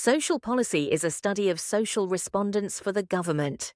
Social policy is a study of social respondents for the government.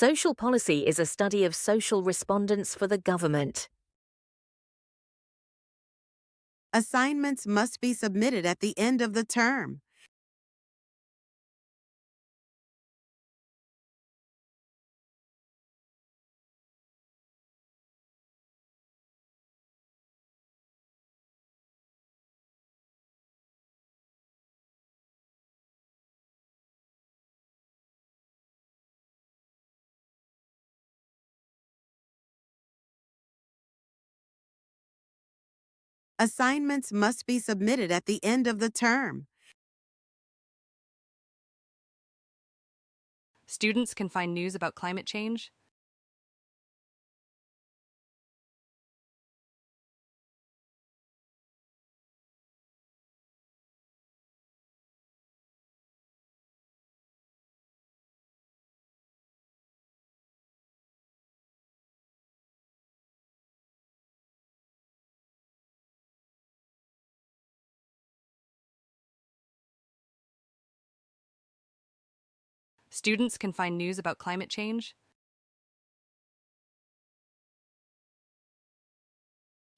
Social policy is a study of social respondents for the government. Assignments must be submitted at the end of the term. Assignments must be submitted at the end of the term. Students can find news about climate change. Students can find news about climate change.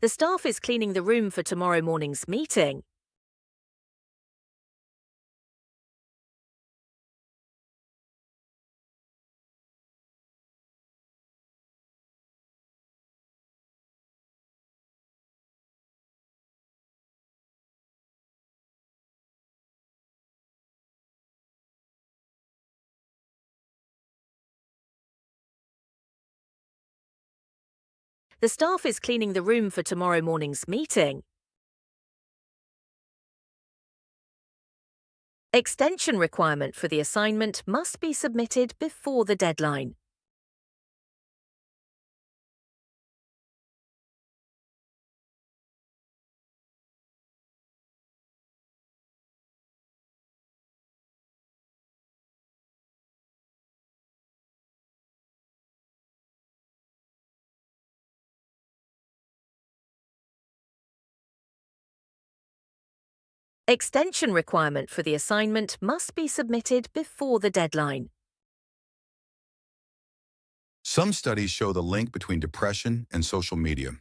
The staff is cleaning the room for tomorrow morning's meeting. The staff is cleaning the room for tomorrow morning's meeting. Extension requirement for the assignment must be submitted before the deadline. Extension requirement for the assignment must be submitted before the deadline. Some studies show the link between depression and social media.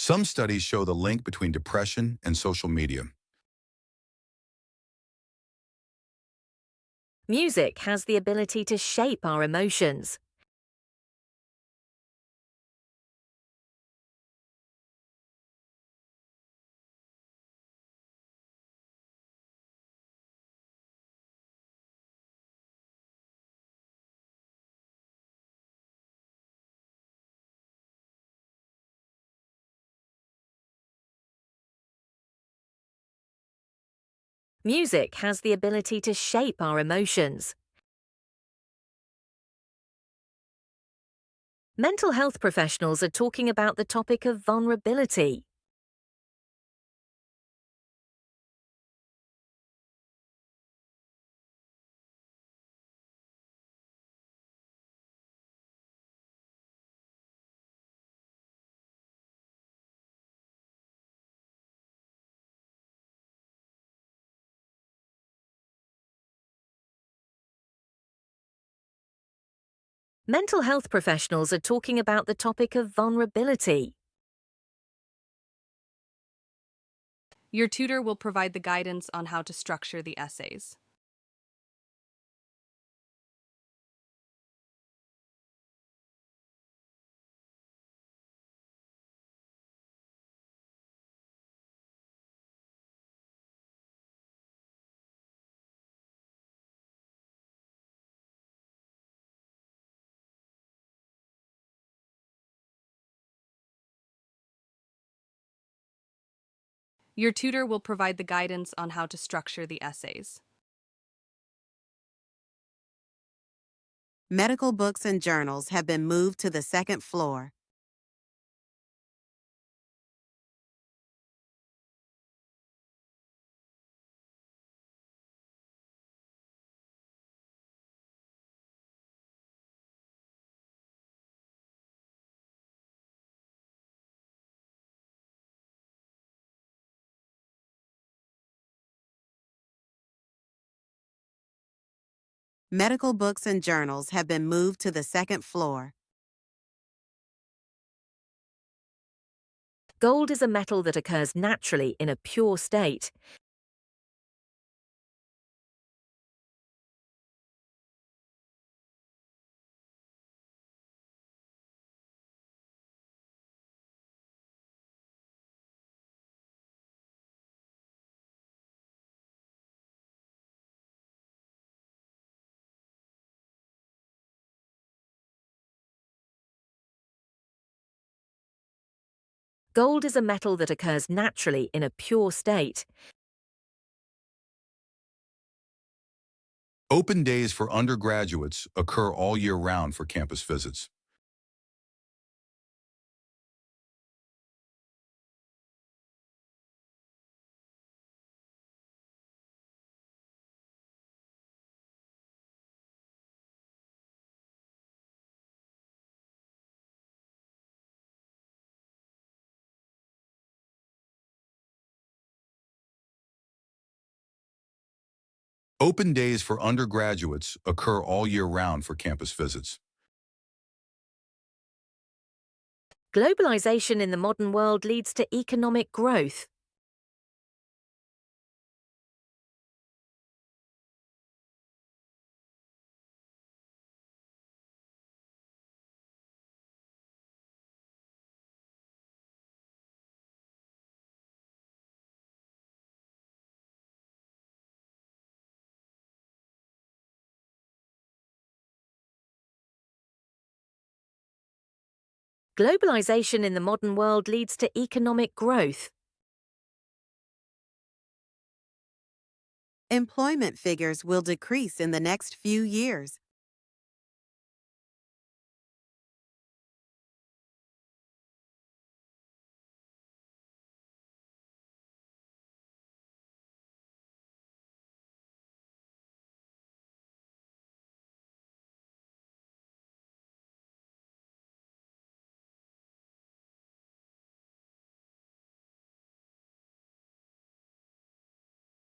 Some studies show the link between depression and social media. Music has the ability to shape our emotions. Music has the ability to shape our emotions. Mental health professionals are talking about the topic of vulnerability. Mental health professionals are talking about the topic of vulnerability. Your tutor will provide the guidance on how to structure the essays. Your tutor will provide the guidance on how to structure the essays. Medical books and journals have been moved to the second floor. Medical books and journals have been moved to the second floor. Gold is a metal that occurs naturally in a pure state. Gold is a metal that occurs naturally in a pure state. Open days for undergraduates occur all year round for campus visits. Open days for undergraduates occur all year round for campus visits. Globalization in the modern world leads to economic growth. Globalization in the modern world leads to economic growth. Employment figures will decrease in the next few years.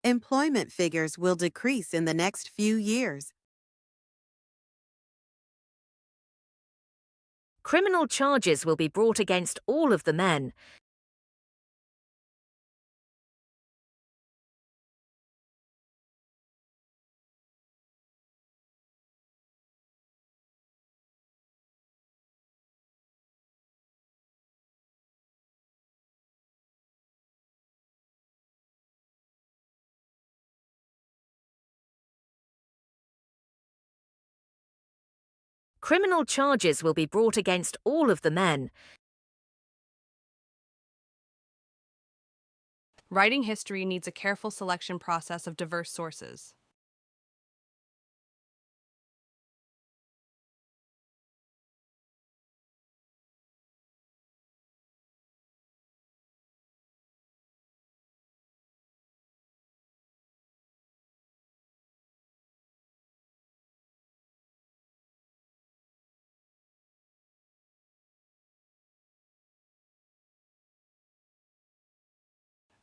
Employment figures will decrease in the next few years. Criminal charges will be brought against all of the men. Criminal charges will be brought against all of the men. Writing history needs a careful selection process of diverse sources.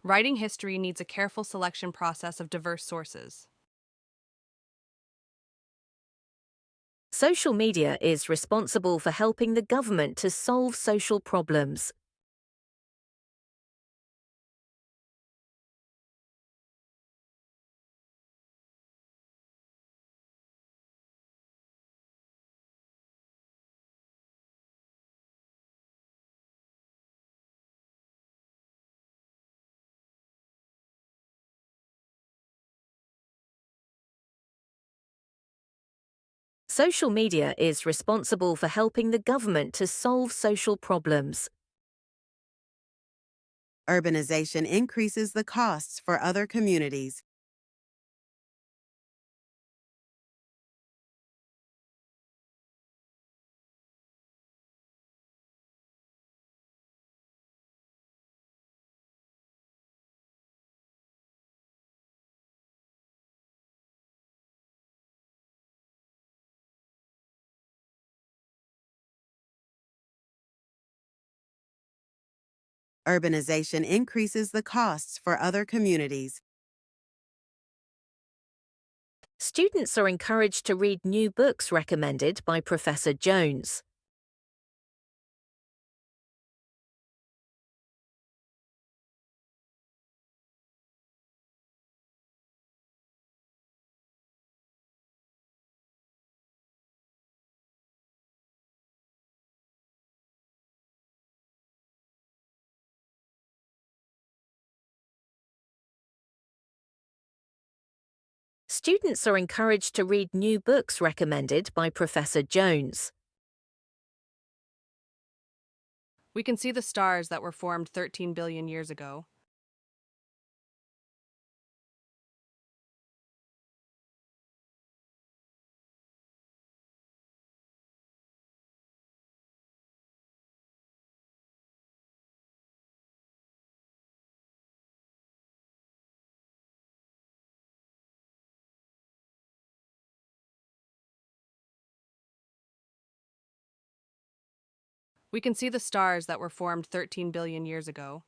Writing history needs a careful selection process of diverse sources. Social media is responsible for helping the government to solve social problems. Social media is responsible for helping the government to solve social problems. Urbanization increases the costs for other communities. Urbanization increases the costs for other communities. Students are encouraged to read new books recommended by Professor Jones. Students are encouraged to read new books recommended by Professor Jones. We can see the stars that were formed 13 billion years ago. We can see the stars that were formed 13 billion years ago.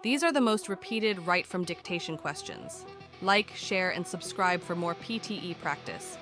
These are the most repeated write from dictation questions. Like, share, and subscribe for more PTE practice.